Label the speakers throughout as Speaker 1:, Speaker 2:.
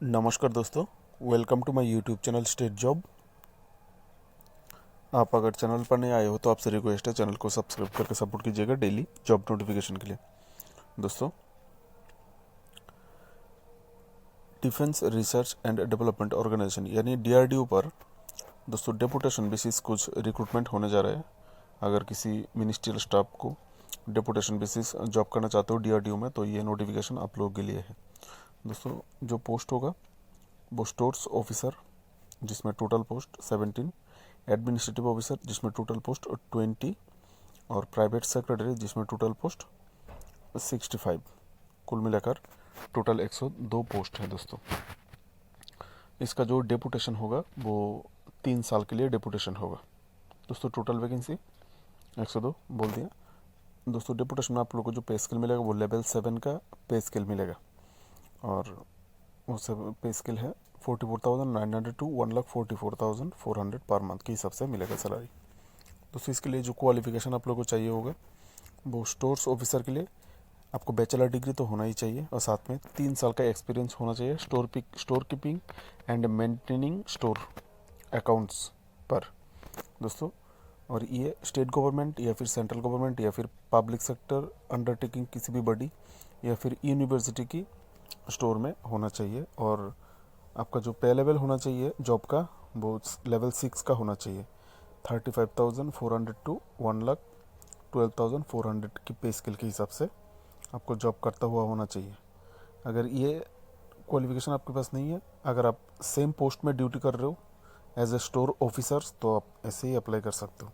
Speaker 1: नमस्कार दोस्तों, welcome to my YouTube channel state job. आप अगर चैनल पर नए आए हो तो आपसे रिक्वेस्ट है चैनल को सब्सक्राइब करके सपोर्ट कीजिएगा डेली जॉब नोटिफिकेशन के लिए। दोस्तों, defence research and development organisation यानी डीआरडीओ पर दोस्तों डेपुटेशन बेसिस कुछ रिक्रूटमेंट होने जा रहे हैं। अगर किसी मिनिस्ट्रियल स्टाफ को डेपुटेशन बेसिस जॉब करना चाहते हो डीआरडीओ में तो ये नोटिफिकेशन आप लोगों के लिए है। दोस्तों, जो पोस्ट होगा वो स्टोर्स ऑफिसर जिसमें टोटल पोस्ट 17, एडमिनिस्ट्रेटिव ऑफिसर जिसमें टोटल पोस्ट 20 और प्राइवेट सेक्रेटरी जिसमें टोटल पोस्ट 65। कुल मिलाकर टोटल 102 पोस्ट है। दोस्तों, इसका जो डेपुटेशन होगा वो 3 साल के लिए डेपुटेशन होगा। दोस्तों, टोटल वैकेंसी 102 बोल दिया। दोस्तों, डेपुटेशन में आप लोगों को जो पे स्केल मिलेगा वो लेवल 7 का पे स्केल मिलेगा और वो सब पे स्केल है 44,900 टू 1,44,400 पर मंथ के हिसाब से मिलेगा सैलरी। दोस्तों, इसके लिए जो क्वालिफिकेशन आप लोगों को चाहिए होगा वो स्टोर्स ऑफिसर के लिए आपको बैचलर डिग्री तो होना ही चाहिए और साथ में 3 साल का एक्सपीरियंस होना चाहिए store keeping and maintaining store accounts पर। दोस्तों, और ये स्टेट गवर्नमेंट या फिर सेंट्रल गवर्नमेंट या फिर पब्लिक सेक्टर अंडरटेकिंग किसी भी बड़ी या फिर यूनिवर्सिटी की स्टोर में होना चाहिए और आपका जो पे लेवल होना चाहिए जॉब का वो लेवल 6 का होना चाहिए। 35,400 टू 1,12,400 की पे स्केल के हिसाब से आपको जॉब करता हुआ होना चाहिए। अगर ये क्वालिफिकेशन आपके पास नहीं है, अगर आप सेम पोस्ट में ड्यूटी कर रहे हो एज ए स्टोर ऑफिसर्स तो आप ऐसे ही अप्लाई कर सकते हो।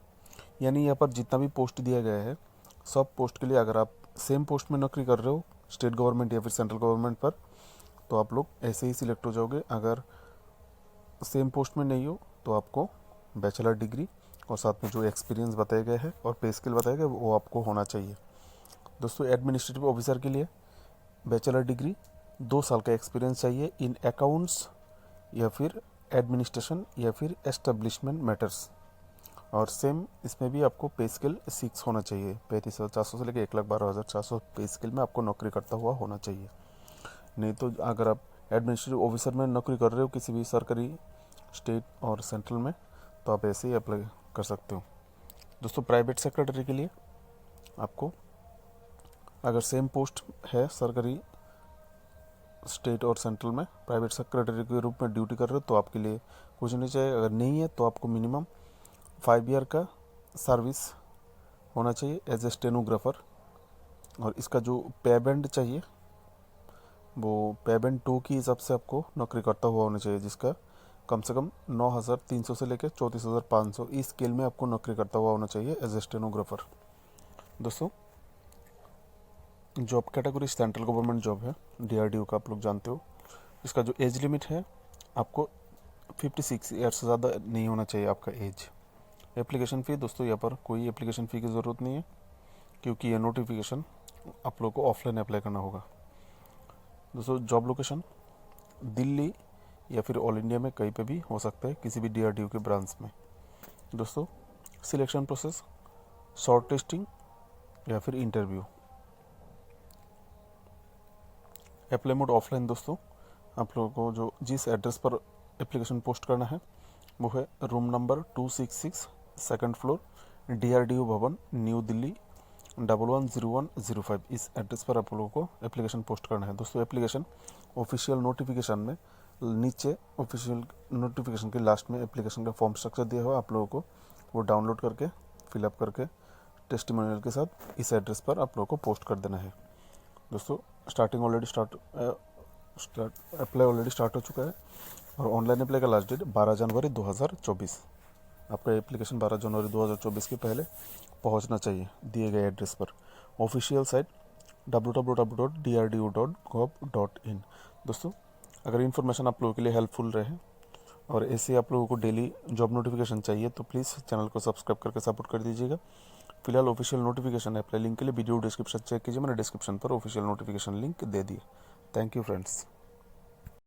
Speaker 1: यानी यहाँ पर जितना भी पोस्ट दिया गया है सब पोस्ट के लिए अगर आप सेम पोस्ट में नौकरी कर रहे हो स्टेट गवर्नमेंट या फिर सेंट्रल गवर्नमेंट पर तो आप लोग ऐसे ही सिलेक्ट हो जाओगे। अगर सेम पोस्ट में नहीं हो तो आपको बैचलर डिग्री और साथ में जो एक्सपीरियंस बताए गए हैं और पे स्किल बताए गए वो आपको होना चाहिए। दोस्तों, एडमिनिस्ट्रेटिव ऑफिसर के लिए बैचलर डिग्री 2 साल का एक्सपीरियंस चाहिए इन अकाउंट्स या फिर एडमिनिस्ट्रेशन या फिर एस्टेब्लिशमेंट मैटर्स और सेम इसमें भी आपको पे स्किल 6 होना चाहिए। 35,400 से लेकर 1,12,400 पे स्किल में आपको नौकरी करता हुआ होना चाहिए। नहीं तो अगर आप एडमिनिस्ट्रेटिव ऑफिसर में नौकरी कर रहे हो किसी भी सरकारी स्टेट और सेंट्रल में तो आप ऐसे ही अप्लाई कर सकते हो। दोस्तों, प्राइवेट सेक्रेटरी के लिए आपको अगर सेम पोस्ट है सरकारी स्टेट और सेंट्रल में प्राइवेट सेक्रेटरी के रूप में ड्यूटी कर रहे हो तो आपके लिए कुछ नहीं चाहिए। अगर नहीं है तो आपको मिनिमम 5 ईयर का सर्विस होना चाहिए एज ए स्टेनोग्राफर और इसका जो पे बैंड चाहिए वो पे बैंड 2 के हिसाब से आपको नौकरी करता हुआ होना चाहिए जिसका कम से कम 9,300 से लेकर 34,500 इस स्केल में आपको नौकरी करता हुआ होना चाहिए एज ए स्टेनोग्राफर। दोस्तों, job category central government job है डीआरडीओ का, आप लोग जानते हो। इसका जो एज लिमिट है आपको 56 ईयर से ज़्यादा नहीं होना चाहिए आपका एज। एप्लीकेशन फ़ी दोस्तों, यहाँ पर कोई एप्लीकेशन फ़ी की ज़रूरत नहीं है क्योंकि ये नोटिफिकेशन आप लोग को ऑफलाइन अप्लाई करना होगा। दोस्तों, जॉब लोकेशन दिल्ली या फिर ऑल इंडिया में कहीं पे भी हो सकता है किसी भी डीआरडीओ के ब्रांच में। दोस्तों, सिलेक्शन प्रोसेस शॉर्ट टेस्टिंग या फिर इंटरव्यू। Apply mode offline. दोस्तों, आप लोगों को जो जिस एड्रेस पर एप्लीकेशन पोस्ट करना है वो है room number 266 second floor DRDO भवन न्यू दिल्ली 110105। इस एड्रेस पर आप लोगों को एप्लीकेशन पोस्ट करना है। दोस्तों, एप्लीकेशन ऑफिशियल नोटिफिकेशन में नीचे ऑफिशियल नोटिफिकेशन के लास्ट में एप्लीकेशन का फॉर्म स्ट्रक्चर दिया हुआ आप लोगों को वो डाउनलोड करके फिलअप करके टेस्टिमोनियल के साथ इस एड्रेस पर आप लोगों को पोस्ट कर देना है। दोस्तों, अप्लाई ऑलरेडी स्टार्ट हो चुका है और ऑनलाइन अप्लाई का लास्ट डेट 12 जनवरी 2024। आपका एप्लीकेशन 12 जनवरी 2024 के पहले पहुंचना चाहिए दिए गए एड्रेस पर। Official site www.drdu.gov.in। दोस्तों, अगर इन्फॉर्मेशन आप लोगों के लिए हेल्पफुल रहे और ऐसे आप लोगों को डेली जॉब नोटिफिकेशन चाहिए तो प्लीज़ चैनल को सब्सक्राइब करके सपोर्ट कर दीजिएगा। फिलहाल ऑफिशियल नोटिफिकेशन अप्लाई लिंक के लिए वीडियो डिस्क्रिप्शन चेक कीजिए, मैंने डिस्क्रिप्शन पर ऑफिशियल नोटिफिकेशन लिंक दे दिए। Thank you friends.